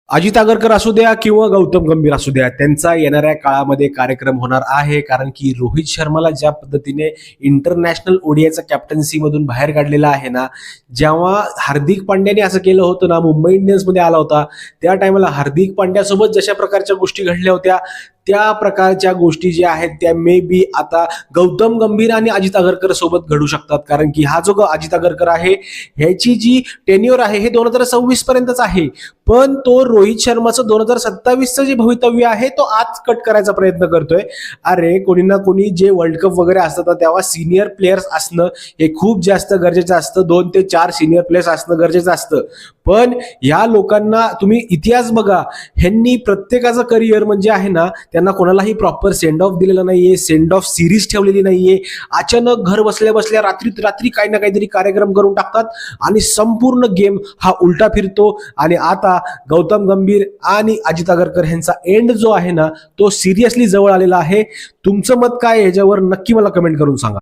अजित आगरकर असू द्या किंवा गौतम गंभीर असू द्या, त्यांचा येणाऱ्या काळामध्ये कार्यक्रम होणार आहे. कारण की रोहित शर्माला ज्या पद्धतीने इंटरनॅशनल ओडीआयचा कॅप्टन्सी मधून बाहेर काढलेला आहे ना, जेव्हा हार्दिक पांड्याने असं केलं होतं ना, मुंबई इंडियन्स मध्ये आला होता, त्या टायमाला हार्दिक पांड्यासोबत जशा प्रकारच्या गोष्टी घडल्या होत्या, त्या प्रकारच्या गोष्टी ज्या आहेत त्या मे बी आता गौतम गंभीर आणि अजित आगरकर सोबत घडू शकतात. कारण की हा जो अजित आगरकर आहे, ह्याची जी टेन्युअर आहे हे 2026 पर्यंतच आहे, पण तो रोहित शर्माचं 2027चं जे भवितव्य आहे तो आज कट करायचा प्रयत्न करतोय. अरे कोणी ना कोणी जे वर्ल्ड कप वगैरे असतात तेव्हा सिनियर प्लेयर्स असणं हे खूप जास्त गरजेचं असतं. 2 ते 4 सिनियर प्लेयर्स असणं गरजेचं असतं. पण या लोकांना तुम्ही इतिहास बघा, ह्यांनी प्रत्येकाचं करिअर म्हणजे आहे ना, त्यांना कोणालाही प्रॉपर सेंड ऑफ दिलेला नाहीये, सेंड ऑफ सिरीज ठेवलेली नाहीये. अचानक घर बसल्या बसल्या रात्री काही ना काहीतरी कार्यक्रम करून टाकतात आणि संपूर्ण गेम हा उलटा फिरतो. आणि आता गौतम गंभीर आणि अजित आगरकर यांचा एंड जो आहे ना, तो सिरियसली जवळ आलेला आहे. तुमचं मत काय ह्याच्यावर नक्की मला कमेंट करून सांगा.